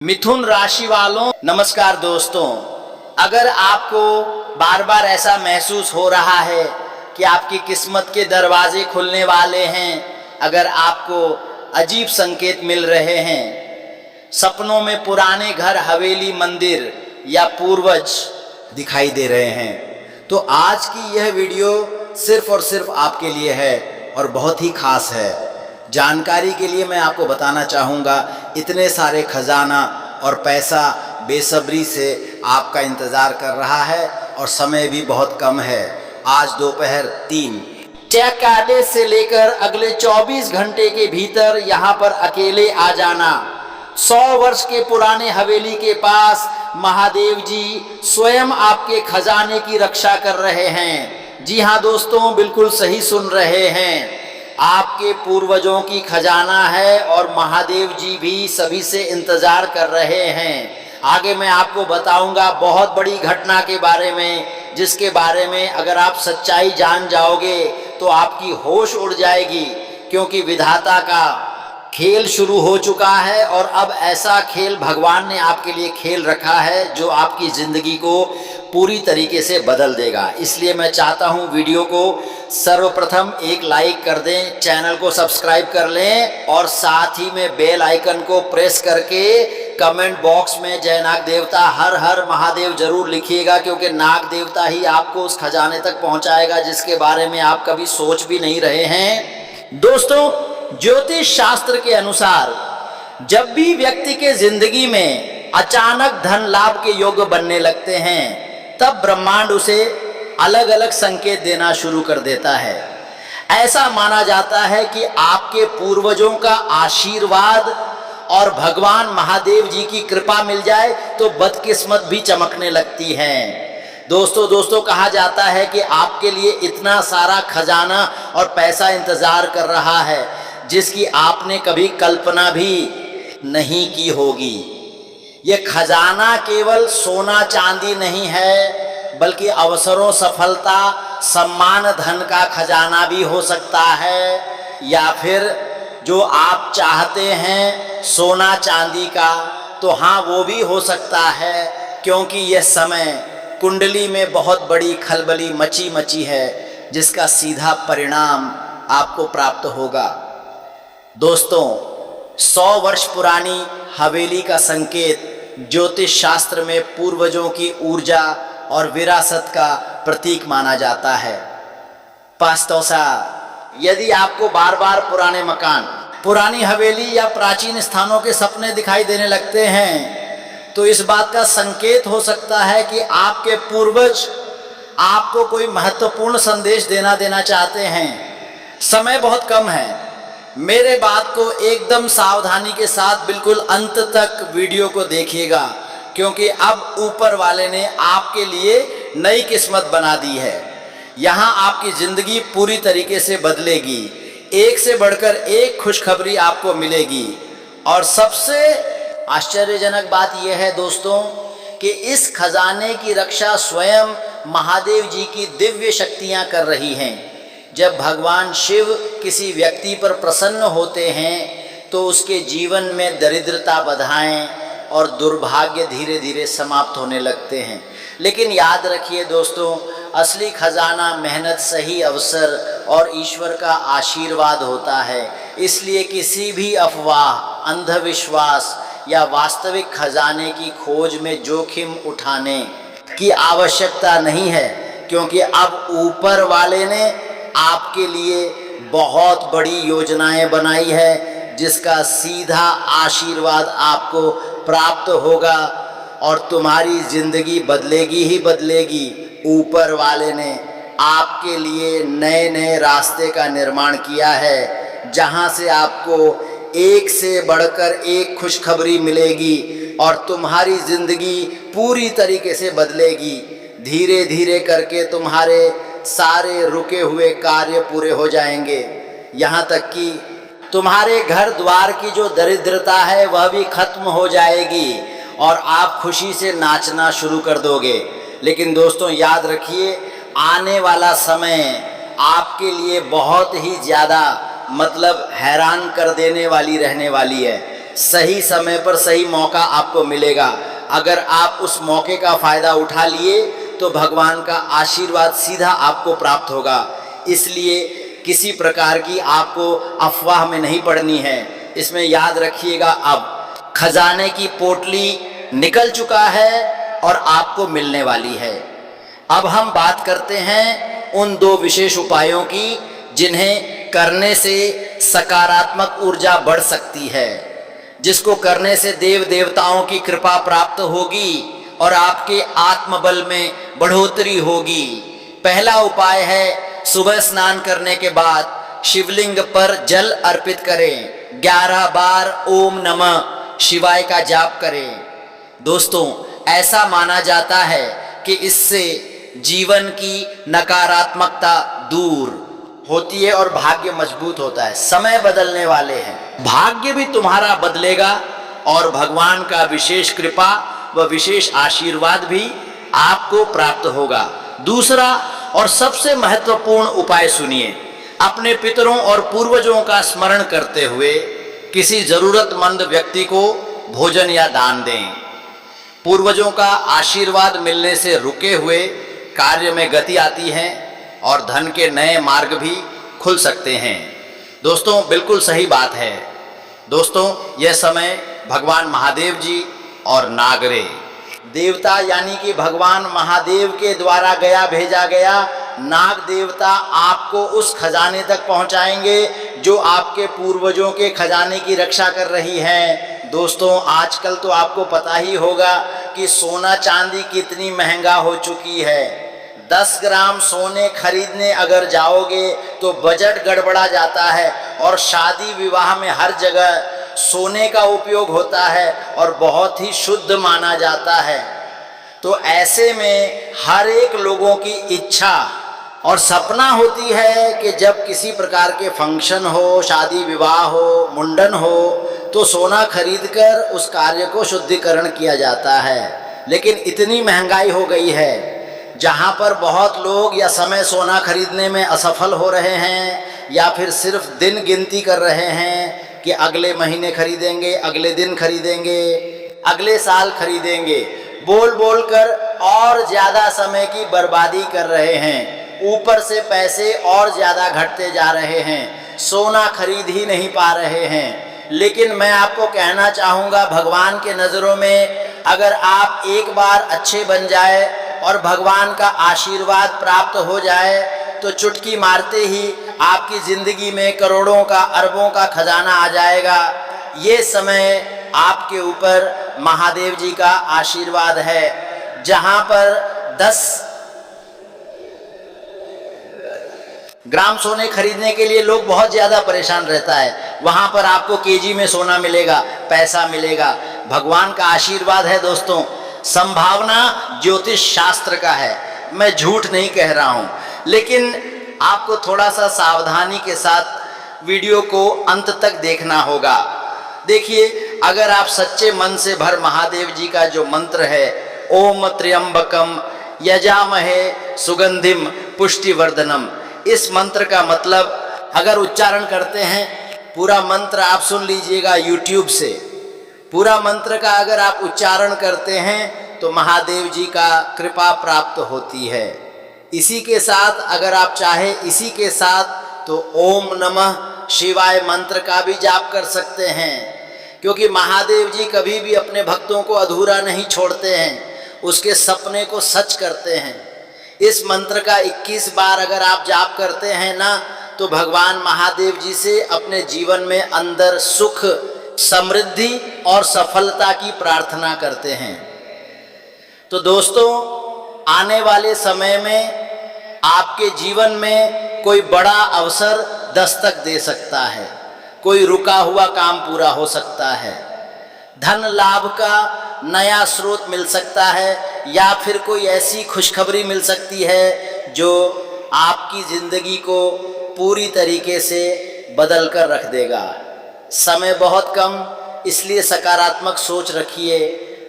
मिथुन राशि वालों नमस्कार दोस्तों। अगर आपको बार बार ऐसा महसूस हो रहा है कि आपकी किस्मत के दरवाजे खुलने वाले हैं, अगर आपको अजीब संकेत मिल रहे हैं, सपनों में पुराने घर, हवेली, मंदिर या पूर्वज दिखाई दे रहे हैं, तो आज की यह वीडियो सिर्फ और सिर्फ आपके लिए है और बहुत ही खास है। जानकारी के लिए मैं आपको बताना चाहूँगा, इतने सारे खजाना और पैसा बेसब्री से आपका इंतज़ार कर रहा है और समय भी बहुत कम है। आज दोपहर 3 चेक काटे से लेकर अगले 24 घंटे के भीतर यहाँ पर अकेले आ जाना। 100 वर्ष के पुराने हवेली के पास महादेव जी स्वयं आपके खजाने की रक्षा कर रहे हैं। जी हाँ दोस्तों, बिल्कुल सही सुन रहे हैं, आपके पूर्वजों की खजाना है और महादेव जी भी सभी से इंतजार कर रहे हैं। आगे मैं आपको बताऊंगा बहुत बड़ी घटना के बारे में, जिसके बारे में अगर आप सच्चाई जान जाओगे तो आपकी होश उड़ जाएगी, क्योंकि विधाता का खेल शुरू हो चुका है और अब ऐसा खेल भगवान ने आपके लिए खेल रखा है जो आपकी ज़िंदगी को पूरी तरीके से बदल देगा। इसलिए मैं चाहता हूं वीडियो को सर्वप्रथम एक लाइक कर दें, चैनल को सब्सक्राइब कर लें और साथ ही में बेल आइकन को प्रेस करके कमेंट बॉक्स में जय नाग देवता हर हर महादेव जरूर लिखिएगा, क्योंकि नाग देवता ही आपको उस खजाने तक पहुंचाएगा जिसके बारे में आप कभी सोच भी नहीं रहे हैं। दोस्तों, ज्योतिष शास्त्र के अनुसार जब भी व्यक्ति के जिंदगी में अचानक धन लाभ के योग बनने लगते हैं, तब ब्रह्मांड उसे अलग अलग संकेत देना शुरू कर देता है। ऐसा माना जाता है कि आपके पूर्वजों का आशीर्वाद और भगवान महादेव जी की कृपा मिल जाए तो बदकिस्मत भी चमकने लगती है। दोस्तों कहा जाता है कि आपके लिए इतना सारा खजाना और पैसा इंतजार कर रहा है जिसकी आपने कभी कल्पना भी नहीं की होगी। ये खजाना केवल सोना चांदी नहीं है, बल्कि अवसरों, सफलता, सम्मान, धन का खजाना भी हो सकता है, या फिर जो आप चाहते हैं सोना चांदी का, तो हाँ वो भी हो सकता है, क्योंकि यह समय कुंडली में बहुत बड़ी खलबली मची है जिसका सीधा परिणाम आपको प्राप्त होगा। दोस्तों, 100 वर्ष पुरानी हवेली का संकेत ज्योतिष शास्त्र में पूर्वजों की ऊर्जा और विरासत का प्रतीक माना जाता है। पास्तौसा, यदि आपको बार बार पुराने मकान, पुरानी हवेली या प्राचीन स्थानों के सपने दिखाई देने लगते हैं, तो इस बात का संकेत हो सकता है कि आपके पूर्वज आपको कोई महत्वपूर्ण संदेश देना चाहते हैं। समय बहुत कम है, मेरे बात को एकदम सावधानी के साथ बिल्कुल अंत तक वीडियो को देखिएगा, क्योंकि अब ऊपर वाले ने आपके लिए नई किस्मत बना दी है। यहाँ आपकी ज़िंदगी पूरी तरीके से बदलेगी, एक से बढ़कर एक खुशखबरी आपको मिलेगी। और सबसे आश्चर्यजनक बात यह है दोस्तों कि इस खजाने की रक्षा स्वयं महादेव जी की दिव्य शक्तियाँ कर रही हैं। जब भगवान शिव किसी व्यक्ति पर प्रसन्न होते हैं तो उसके जीवन में दरिद्रता, बाधाएं और दुर्भाग्य धीरे धीरे समाप्त होने लगते हैं। लेकिन याद रखिए दोस्तों, असली खजाना मेहनत, सही अवसर और ईश्वर का आशीर्वाद होता है। इसलिए किसी भी अफवाह, अंधविश्वास या वास्तविक खजाने की खोज में जोखिम उठाने की आवश्यकता नहीं है, क्योंकि अब ऊपर वाले ने आपके लिए बहुत बड़ी योजनाएं बनाई है जिसका सीधा आशीर्वाद आपको प्राप्त होगा और तुम्हारी जिंदगी बदलेगी ही बदलेगी। ऊपर वाले ने आपके लिए नए नए रास्ते का निर्माण किया है, जहां से आपको एक से बढ़कर एक खुशखबरी मिलेगी और तुम्हारी जिंदगी पूरी तरीके से बदलेगी। धीरे धीरे करके तुम्हारे सारे रुके हुए कार्य पूरे हो जाएंगे, यहाँ तक कि तुम्हारे घर द्वार की जो दरिद्रता है वह भी खत्म हो जाएगी और आप खुशी से नाचना शुरू कर दोगे। लेकिन दोस्तों याद रखिए, आने वाला समय आपके लिए बहुत ही ज़्यादा हैरान कर देने वाली रहने वाली है। सही समय पर सही मौका आपको मिलेगा। अगर आप उस मौके का फ़ायदा उठा लिए तो भगवान का आशीर्वाद सीधा आपको प्राप्त होगा। इसलिए किसी प्रकार की आपको अफवाह में नहीं पड़नी है। इसमें याद रखिएगा, अब खजाने की पोटली निकल चुका है और आपको मिलने वाली है। अब हम बात करते हैं उन 2 विशेष उपायों की जिन्हें करने से सकारात्मक ऊर्जा बढ़ सकती है, जिसको करने से देव देवताओं की कृपा प्राप्त होगी और आपके आत्मबल में बढ़ोतरी होगी। पहला उपाय है, सुबह स्नान करने के बाद शिवलिंग पर जल अर्पित करें। 11 बार ओम नमः शिवाय का जाप करें। दोस्तों, ऐसा माना जाता है कि इससे जीवन की नकारात्मकता दूर होती है और भाग्य मजबूत होता है। समय बदलने वाले हैं, भाग्य भी तुम्हारा बदलेगा और भगवान का विशेष कृपा व विशेष आशीर्वाद भी आपको प्राप्त होगा। दूसरा और सबसे महत्वपूर्ण उपाय सुनिए। अपने पितरों और पूर्वजों का स्मरण करते हुए किसी जरूरतमंद व्यक्ति को भोजन या दान दें। पूर्वजों का आशीर्वाद मिलने से रुके हुए कार्य में गति आती है और धन के नए मार्ग भी खुल सकते हैं। दोस्तों, बिल्कुल सही बात है। दोस्तों, यह समय भगवान महादेव जी और नागरे देवता यानी कि भगवान महादेव के द्वारा भेजा गया नाग देवता आपको उस खजाने तक पहुंचाएंगे जो आपके पूर्वजों के खजाने की रक्षा कर रही है। दोस्तों, आजकल तो आपको पता ही होगा कि सोना चांदी कितनी महंगा हो चुकी है। 10 ग्राम सोने खरीदने अगर जाओगे तो बजट गड़बड़ा जाता है और शादी विवाह में हर जगह सोने का उपयोग होता है और बहुत ही शुद्ध माना जाता है। तो ऐसे में हर एक लोगों की इच्छा और सपना होती है कि जब किसी प्रकार के फंक्शन हो, शादी विवाह हो, मुंडन हो, तो सोना खरीदकर उस कार्य को शुद्धिकरण किया जाता है। लेकिन इतनी महंगाई हो गई है, जहाँ पर बहुत लोग या समय सोना खरीदने में असफल हो रहे हैं या फिर सिर्फ दिन गिनती कर रहे हैं कि अगले महीने खरीदेंगे, अगले दिन खरीदेंगे, अगले साल खरीदेंगे, बोल बोल कर और ज़्यादा समय की बर्बादी कर रहे हैं। ऊपर से पैसे और ज़्यादा घटते जा रहे हैं, सोना खरीद ही नहीं पा रहे हैं। लेकिन मैं आपको कहना चाहूँगा, भगवान के नज़रों में अगर आप एक बार अच्छे बन जाए और भगवान का आशीर्वाद प्राप्त हो जाए तो चुटकी मारते ही आपकी ज़िंदगी में करोड़ों का, अरबों का खजाना आ जाएगा। ये समय आपके ऊपर महादेव जी का आशीर्वाद है। जहाँ पर 10 ग्राम सोने खरीदने के लिए लोग बहुत ज़्यादा परेशान रहता है, वहाँ पर आपको केजी में सोना मिलेगा, पैसा मिलेगा। भगवान का आशीर्वाद है। दोस्तों, संभावना ज्योतिष शास्त्र का है, मैं झूठ नहीं कह रहा हूँ। लेकिन आपको थोड़ा सा सावधानी के साथ वीडियो को अंत तक देखना होगा। देखिए, अगर आप सच्चे मन से भर महादेव जी का जो मंत्र है, ओम त्र्यंबकम यजामहे सुगंधिम पुष्टिवर्धनम, इस मंत्र का मतलब अगर उच्चारण करते हैं, पूरा मंत्र आप सुन लीजिएगा यूट्यूब से, पूरा मंत्र का अगर आप उच्चारण करते हैं तो महादेव जी का कृपा प्राप्त होती है। इसी के साथ अगर आप चाहे इसी के साथ तो ओम नमः शिवाय मंत्र का भी जाप कर सकते हैं, क्योंकि महादेव जी कभी भी अपने भक्तों को अधूरा नहीं छोड़ते हैं, उसके सपने को सच करते हैं। इस मंत्र का 21 बार अगर आप जाप करते हैं ना, तो भगवान महादेव जी से अपने जीवन में अंदर सुख, समृद्धि और सफलता की प्रार्थना करते हैं। तो दोस्तों, आने वाले समय में आपके जीवन में कोई बड़ा अवसर दस्तक दे सकता है, कोई रुका हुआ काम पूरा हो सकता है, धन लाभ का नया स्रोत मिल सकता है, या फिर कोई ऐसी खुशखबरी मिल सकती है जो आपकी ज़िंदगी को पूरी तरीके से बदल कर रख देगा। समय बहुत कम, इसलिए सकारात्मक सोच रखिए,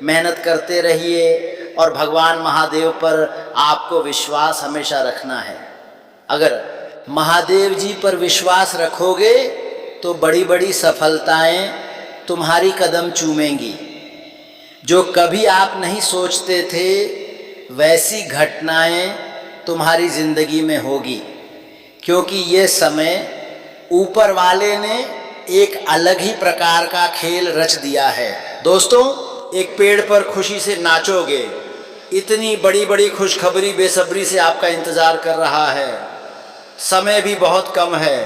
मेहनत करते रहिए और भगवान महादेव पर आपको विश्वास हमेशा रखना है। अगर महादेव जी पर विश्वास रखोगे तो बड़ी बड़ी सफलताएं तुम्हारी कदम चूमेंगी। जो कभी आप नहीं सोचते थे वैसी घटनाएं तुम्हारी ज़िंदगी में होगी, क्योंकि ये समय ऊपर वाले ने एक अलग ही प्रकार का खेल रच दिया है। दोस्तों, एक पेड़ पर खुशी से नाचोगे, इतनी बड़ी बड़ी खुशखबरी बेसब्री से आपका इंतज़ार कर रहा है। समय भी बहुत कम है।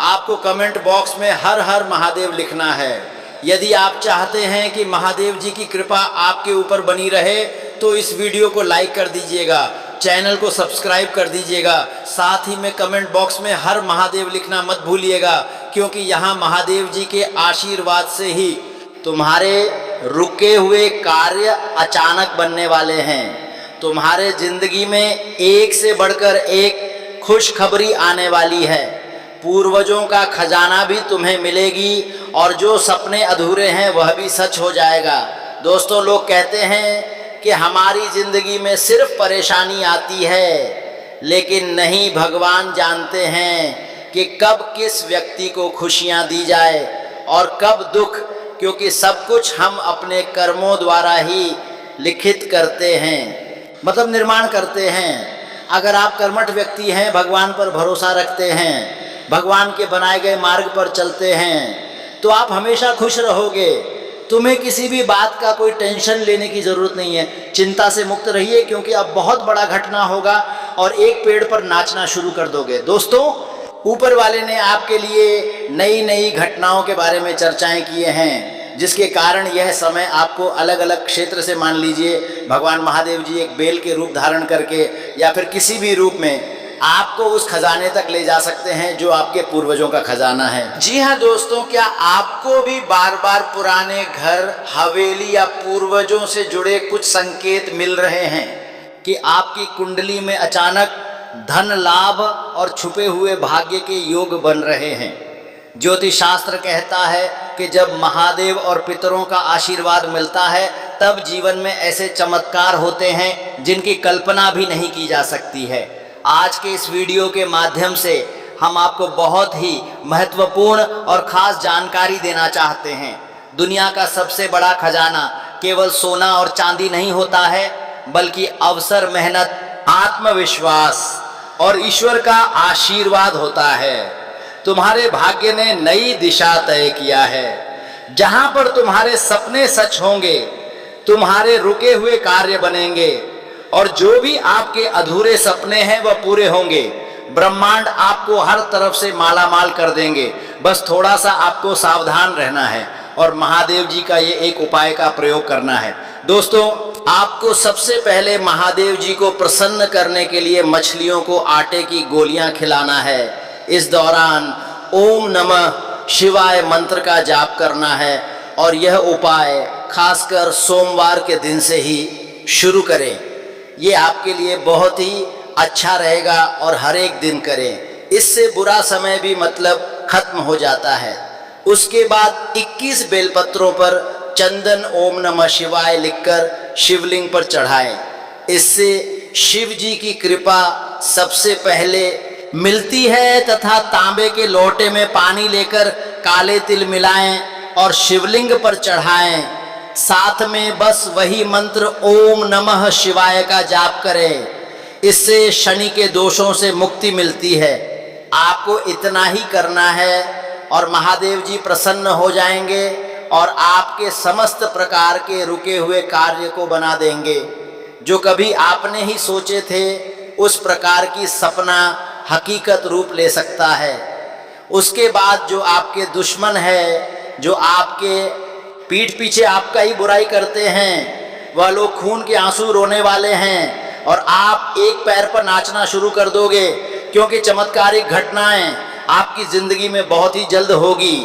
आपको कमेंट बॉक्स में हर हर महादेव लिखना है। यदि आप चाहते हैं कि महादेव जी की कृपा आपके ऊपर बनी रहे तो इस वीडियो को लाइक कर दीजिएगा, चैनल को सब्सक्राइब कर दीजिएगा, साथ ही में कमेंट बॉक्स में हर महादेव लिखना मत भूलिएगा, क्योंकि यहाँ महादेव जी के आशीर्वाद से ही तुम्हारे रुके हुए कार्य अचानक बनने वाले हैं। तुम्हारे जिंदगी में एक से बढ़कर एक खुशखबरी आने वाली है। पूर्वजों का खजाना भी तुम्हें मिलेगी और जो सपने अधूरे हैं वह भी सच हो जाएगा। दोस्तों, लोग कहते हैं कि हमारी ज़िंदगी में सिर्फ परेशानी आती है, लेकिन नहीं, भगवान जानते हैं कि कब किस व्यक्ति को खुशियाँ दी जाए और कब दुख, क्योंकि सब कुछ हम अपने कर्मों द्वारा ही लिखित करते हैं, मतलब निर्माण करते हैं। अगर आप कर्मठ व्यक्ति हैं, भगवान पर भरोसा रखते हैं, भगवान के बनाए गए मार्ग पर चलते हैं, तो आप हमेशा खुश रहोगे। तुम्हें किसी भी बात का कोई टेंशन लेने की ज़रूरत नहीं है। चिंता से मुक्त रहिए, क्योंकि अब बहुत बड़ा घटना होगा और एक पेड़ पर नाचना शुरू कर दोगे। दोस्तों, ऊपर वाले ने आपके लिए नई नई घटनाओं के बारे में चर्चाएं किए हैं, जिसके कारण यह समय आपको अलग अलग क्षेत्र से, मान लीजिए भगवान महादेव जी एक बेल के रूप धारण करके या फिर किसी भी रूप में आपको उस खजाने तक ले जा सकते हैं जो आपके पूर्वजों का खजाना है। जी हाँ दोस्तों, क्या आपको भी बार बार पुराने घर, हवेली या पूर्वजों से जुड़े कुछ संकेत मिल रहे हैं कि आपकी कुंडली में अचानक धन लाभ और छुपे हुए भाग्य के योग बन रहे हैं? ज्योतिष शास्त्र कहता है कि जब महादेव और पितरों का आशीर्वाद मिलता है तब जीवन में ऐसे चमत्कार होते हैं जिनकी कल्पना भी नहीं की जा सकती है। आज के इस वीडियो के माध्यम से हम आपको बहुत ही महत्वपूर्ण और ख़ास जानकारी देना चाहते हैं। दुनिया का सबसे बड़ा खजाना केवल सोना और चांदी नहीं होता है, बल्कि अवसर, मेहनत, आत्मविश्वास और ईश्वर का आशीर्वाद होता है। तुम्हारे भाग्य ने नई दिशा तय किया है। जहां पर तुम्हारे सपने सच होंगे, तुम्हारे रुके हुए कार्य बनेंगे और जो भी आपके अधूरे सपने हैं वह पूरे होंगे। ब्रह्मांड आपको हर तरफ से मालामाल कर देंगे। बस थोड़ा सा आपको सावधान रहना है और महादेव जी का ये एक उपाय का प्रयोग करना है। दोस्तों, आपको सबसे पहले महादेव जी को प्रसन्न करने के लिए मछलियों को आटे की गोलियां खिलाना है। इस दौरान ओम नमः शिवाय मंत्र का जाप करना है और यह उपाय खासकर सोमवार के दिन से ही शुरू करें। ये आपके लिए बहुत ही अच्छा रहेगा और हर एक दिन करें। इससे बुरा समय भी मतलब खत्म हो जाता है। उसके बाद 21 बेलपत्रों पर चंदन ओम नमः शिवाय लिखकर शिवलिंग पर चढ़ाएं। इससे शिव जी की कृपा सबसे पहले मिलती है तथा तांबे के लोटे में पानी लेकर काले तिल मिलाएं और शिवलिंग पर चढ़ाएं। साथ में बस वही मंत्र ओम नमः शिवाय का जाप करें। इससे शनि के दोषों से मुक्ति मिलती है। आपको इतना ही करना है और महादेव जी प्रसन्न हो जाएंगे और आपके समस्त प्रकार के रुके हुए कार्य को बना देंगे। जो कभी आपने ही सोचे थे उस प्रकार की सपना हकीकत रूप ले सकता है। उसके बाद जो आपके दुश्मन है, जो आपके पीठ पीछे आपका ही बुराई करते हैं, वह लोग खून के आंसू रोने वाले हैं और आप एक पैर पर नाचना शुरू कर दोगे, क्योंकि चमत्कारिक घटनाएं आपकी जिंदगी में बहुत ही जल्द होगी।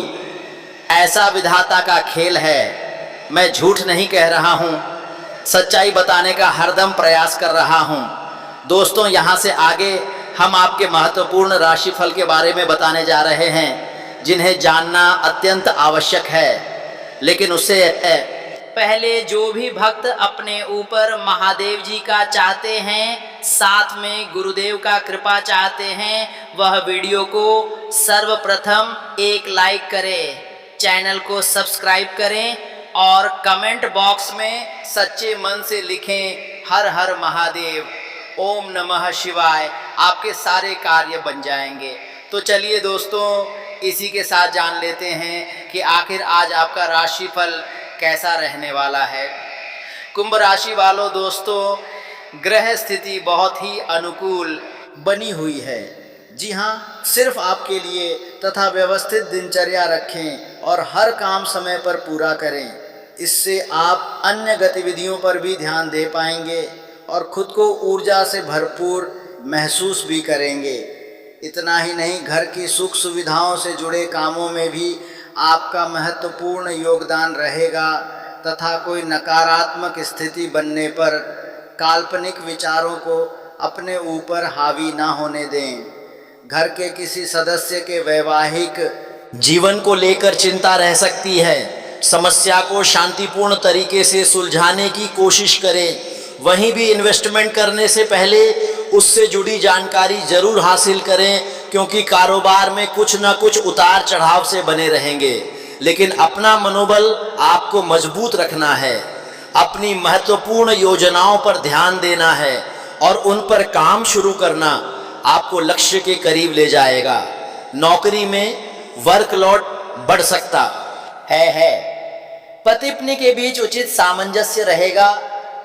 ऐसा विधाता का खेल है। मैं झूठ नहीं कह रहा हूँ, सच्चाई बताने का हरदम प्रयास कर रहा हूँ। दोस्तों, यहाँ से आगे हम आपके महत्वपूर्ण राशिफल के बारे में बताने जा रहे हैं, जिन्हें जानना अत्यंत आवश्यक है। लेकिन उससे पहले जो भी भक्त अपने ऊपर महादेव जी का चाहते हैं, साथ में गुरुदेव का कृपा चाहते हैं, वह वीडियो को सर्वप्रथम एक लाइक करें। चैनल को सब्सक्राइब करें और कमेंट बॉक्स में सच्चे मन से लिखें हर हर महादेव, ओम नमः शिवाय। आपके सारे कार्य बन जाएंगे। तो चलिए दोस्तों, इसी के साथ जान लेते हैं कि आखिर आज आपका राशिफल कैसा रहने वाला है। कुंभ राशि वालों दोस्तों, ग्रह स्थिति बहुत ही अनुकूल बनी हुई है। जी हाँ, सिर्फ आपके लिए तथा व्यवस्थित दिनचर्या रखें और हर काम समय पर पूरा करें। इससे आप अन्य गतिविधियों पर भी ध्यान दे पाएंगे और खुद को ऊर्जा से भरपूर महसूस भी करेंगे। इतना ही नहीं, घर की सुख सुविधाओं से जुड़े कामों में भी आपका महत्वपूर्ण योगदान रहेगा तथा कोई नकारात्मक स्थिति बनने पर काल्पनिक विचारों को अपने ऊपर हावी ना होने दें। घर के किसी सदस्य के वैवाहिक जीवन को लेकर चिंता रह सकती है। समस्या को शांतिपूर्ण तरीके से सुलझाने की कोशिश करें। वहीं भी इन्वेस्टमेंट करने से पहले उससे जुड़ी जानकारी जरूर हासिल करें, क्योंकि कारोबार में कुछ न कुछ उतार चढ़ाव से बने रहेंगे। लेकिन अपना मनोबल आपको मजबूत रखना है। अपनी महत्वपूर्ण योजनाओं पर ध्यान देना है और उन पर काम शुरू करना आपको लक्ष्य के करीब ले जाएगा। नौकरी में वर्कलोड बढ़ सकता है। पति पत्नी के बीच उचित सामंजस्य रहेगा,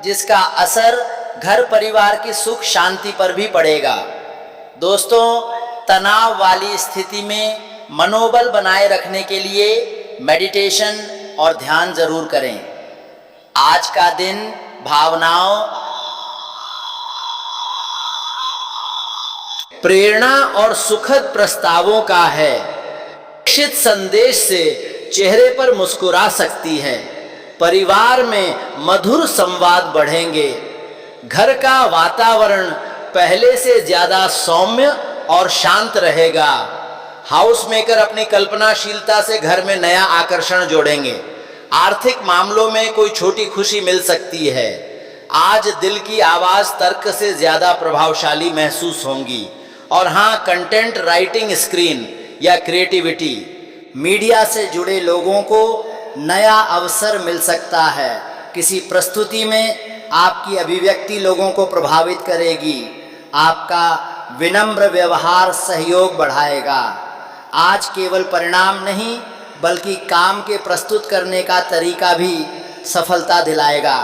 जिसका असर घर परिवार की सुख शांति पर भी पड़ेगा। दोस्तों, तनाव वाली स्थिति में मनोबल बनाए रखने के लिए मेडिटेशन और ध्यान जरूर करें। आज का दिन भावनाओं, प्रेरणा और सुखद प्रस्तावों का है। इच्छित संदेश से चेहरे पर मुस्कुरा सकती है। परिवार में मधुर संवाद बढ़ेंगे। घर का वातावरण पहले से ज्यादा सौम्य और शांत रहेगा। हाउस मेकर अपनी कल्पनाशीलता से घर में नया आकर्षण जोड़ेंगे। आर्थिक मामलों में कोई छोटी खुशी मिल सकती है। आज दिल की आवाज तर्क से ज्यादा प्रभावशाली महसूस होंगी। और हाँ, कंटेंट राइटिंग, स्क्रीन या क्रिएटिविटी, मीडिया से जुड़े लोगों को नया अवसर मिल सकता है। किसी प्रस्तुति में आपकी अभिव्यक्ति लोगों को प्रभावित करेगी। आपका विनम्र व्यवहार सहयोग बढ़ाएगा। आज केवल परिणाम नहीं, बल्कि काम के प्रस्तुत करने का तरीका भी सफलता दिलाएगा।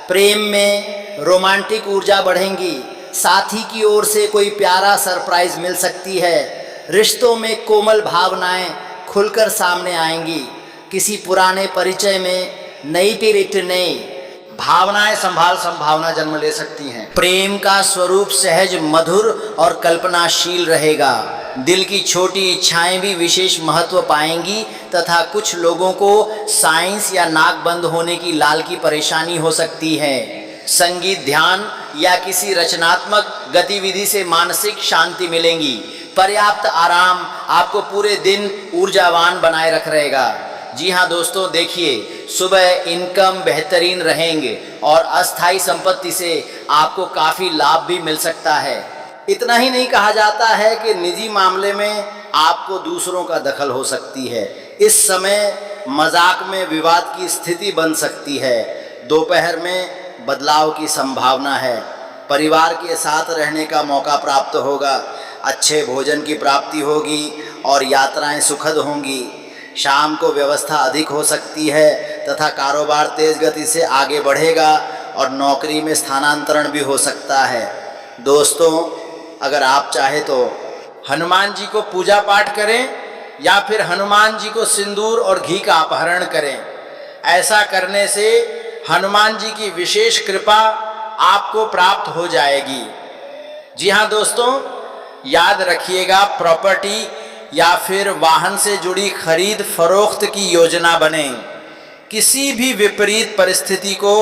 प्रेम में रोमांटिक ऊर्जा बढ़ेंगी। साथी की ओर से कोई प्यारा सरप्राइज मिल सकती है। रिश्तों में कोमल भावनाएं खुलकर सामने आएंगी। किसी पुराने परिचय में नई भावनाएं संभावना जन्म ले सकती हैं। प्रेम का स्वरूप सहज, मधुर और कल्पनाशील रहेगा। दिल की छोटी इच्छाएं भी विशेष महत्व पाएंगी तथा कुछ लोगों को साइंस या नाक बंद होने की लाल की परेशानी हो सकती है। संगीत, ध्यान या किसी रचनात्मक गतिविधि से मानसिक शांति मिलेगी। पर्याप्त आराम आपको पूरे दिन ऊर्जावान बनाए रख रहेगा। जी हाँ दोस्तों, देखिए, सुबह इनकम बेहतरीन रहेंगे और अस्थायी संपत्ति से आपको काफ़ी लाभ भी मिल सकता है। इतना ही नहीं, कहा जाता है कि निजी मामले में आपको दूसरों का दखल हो सकती है। इस समय मजाक में विवाद की स्थिति बन सकती है। दोपहर में बदलाव की संभावना है। परिवार के साथ रहने का मौका प्राप्त होगा। अच्छे भोजन की प्राप्ति होगी और यात्राएं सुखद होंगी। शाम को व्यवस्था अधिक हो सकती है तथा कारोबार तेज गति से आगे बढ़ेगा और नौकरी में स्थानांतरण भी हो सकता है। दोस्तों, अगर आप चाहे तो हनुमान जी को पूजा पाठ करें या फिर हनुमान जी को सिंदूर और घी का अपहरण करें। ऐसा करने से हनुमान जी की विशेष कृपा आपको प्राप्त हो जाएगी। जी हाँ दोस्तों, याद रखिएगा, प्रॉपर्टी या फिर वाहन से जुड़ी खरीद फरोख्त की योजना बने। किसी भी विपरीत परिस्थिति को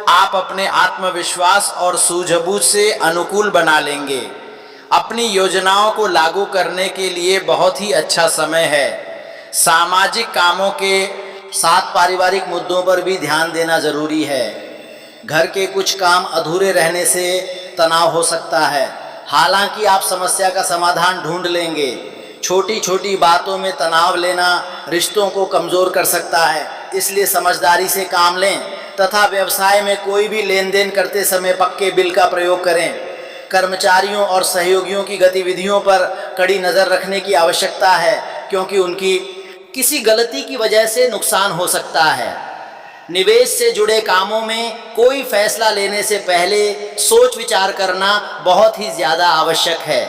आप अपने आत्मविश्वास और सूझबूझ से अनुकूल बना लेंगे। अपनी योजनाओं को लागू करने के लिए बहुत ही अच्छा समय है। सामाजिक कामों के साथ पारिवारिक मुद्दों पर भी ध्यान देना जरूरी है। घर के कुछ काम अधूरे रहने से तनाव हो सकता है। हालांकि आप समस्या का समाधान ढूंढ लेंगे। छोटी छोटी बातों में तनाव लेना रिश्तों को कमज़ोर कर सकता है। इसलिए समझदारी से काम लें तथा व्यवसाय में कोई भी लेन देन करते समय पक्के बिल का प्रयोग करें। कर्मचारियों और सहयोगियों की गतिविधियों पर कड़ी नज़र रखने की आवश्यकता है, क्योंकि उनकी किसी गलती की वजह से नुकसान हो सकता है। निवेश से जुड़े कामों में कोई फैसला लेने से पहले सोच विचार करना बहुत ही ज़्यादा आवश्यक है।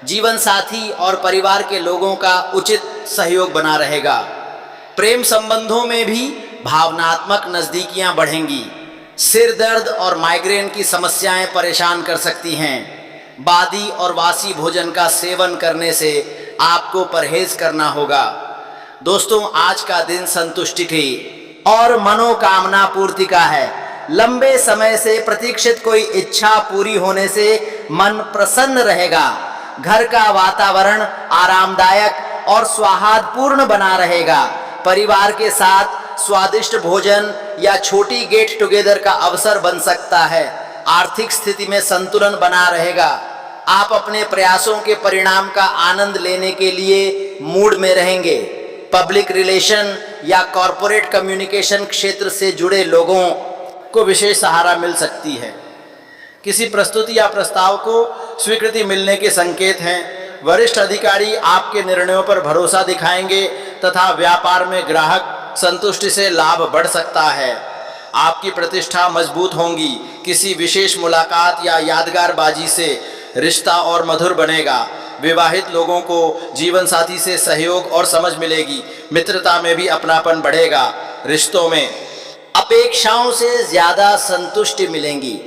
जीवन साथी और परिवार के लोगों का उचित सहयोग बना रहेगा। प्रेम संबंधों में भी भावनात्मक नज़दीकियां बढ़ेंगी। सिर दर्द और माइग्रेन की समस्याएं परेशान कर सकती हैं। बादी और वासी भोजन का सेवन करने से आपको परहेज करना होगा। दोस्तों, आज का दिन संतुष्टि की और मनोकामना पूर्ति का है। लंबे समय से प्रतीक्षित कोई इच्छा पूरी होने से मन प्रसन्न रहेगा। घर का वातावरण आरामदायक और सौहार्दपूर्ण बना रहेगा। परिवार के साथ स्वादिष्ट भोजन या छोटी गेट टुगेदर का अवसर बन सकता है। आर्थिक स्थिति में संतुलन बना रहेगा। आप अपने प्रयासों के परिणाम का आनंद लेने के लिए मूड में रहेंगे। पब्लिक रिलेशन या कॉरपोरेट कम्युनिकेशन क्षेत्र से जुड़े लोगों को विशेष सहारा मिल सकती है। किसी प्रस्तुति या प्रस्ताव को स्वीकृति मिलने के संकेत हैं। वरिष्ठ अधिकारी आपके निर्णयों पर भरोसा दिखाएंगे तथा व्यापार में ग्राहक संतुष्टि से लाभ बढ़ सकता है। आपकी प्रतिष्ठा मजबूत होगी। किसी विशेष मुलाकात या यादगार बाजी से रिश्ता और मधुर बनेगा। विवाहित लोगों को जीवन साथी से सहयोग और समझ मिलेगी। मित्रता में भी अपनापन बढ़ेगा। रिश्तों में अपेक्षाओं से ज़्यादा संतुष्टि मिलेंगी।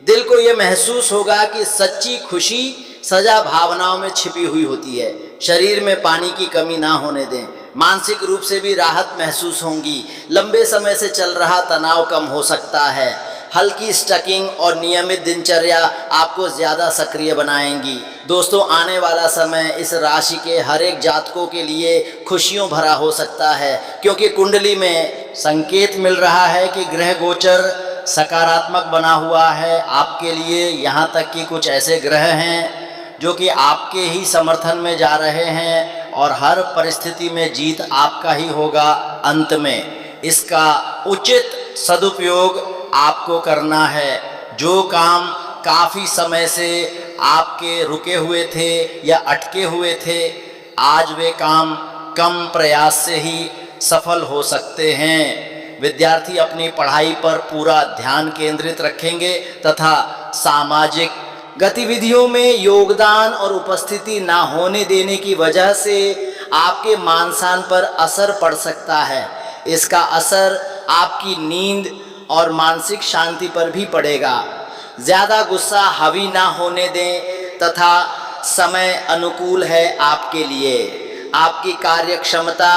दिल को ये महसूस होगा कि सच्ची खुशी सजा भावनाओं में छिपी हुई होती है। शरीर में पानी की कमी ना होने दें। मानसिक रूप से भी राहत महसूस होगी। लंबे समय से चल रहा तनाव कम हो सकता है। हल्की स्टकिंग और नियमित दिनचर्या आपको ज़्यादा सक्रिय बनाएंगी। दोस्तों, आने वाला समय इस राशि के हर एक जातकों के लिए खुशियों भरा हो सकता है, क्योंकि कुंडली में संकेत मिल रहा है कि ग्रह गोचर सकारात्मक बना हुआ है आपके लिए। यहाँ तक कि कुछ ऐसे ग्रह हैं जो कि आपके ही समर्थन में जा रहे हैं और हर परिस्थिति में जीत आपका ही होगा। अंत में इसका उचित सदुपयोग आपको करना है। जो काम काफ़ी समय से आपके रुके हुए थे या अटके हुए थे, आज वे काम कम प्रयास से ही सफल हो सकते हैं। विद्यार्थी अपनी पढ़ाई पर पूरा ध्यान केंद्रित रखेंगे तथा सामाजिक गतिविधियों में योगदान और उपस्थिति ना होने देने की वजह से आपके मान सम्मान पर असर पड़ सकता है। इसका असर आपकी नींद और मानसिक शांति पर भी पड़ेगा। ज़्यादा गुस्सा हावी ना होने दें तथा समय अनुकूल है आपके लिए। आपकी कार्य क्षमता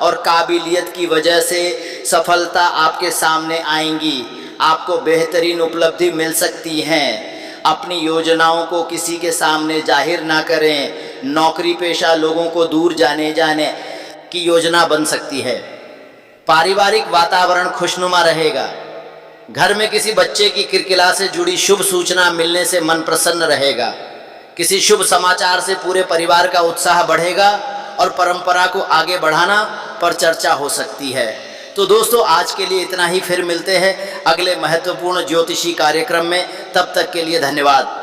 और काबिलियत की वजह से सफलता आपके सामने आएंगी। आपको बेहतरीन उपलब्धि मिल सकती है। अपनी योजनाओं को किसी के सामने जाहिर ना करें। नौकरी पेशा लोगों को दूर जाने की योजना बन सकती है। पारिवारिक वातावरण खुशनुमा रहेगा। घर में किसी बच्चे की किलकिला से जुड़ी शुभ सूचना मिलने से मन प्रसन्न रहेगा। किसी शुभ समाचार से पूरे परिवार का उत्साह बढ़ेगा और परंपरा को आगे बढ़ाना पर चर्चा हो सकती है। तो दोस्तों, आज के लिए इतना ही। फिर मिलते हैं अगले महत्वपूर्ण ज्योतिषी कार्यक्रम में। तब तक के लिए धन्यवाद।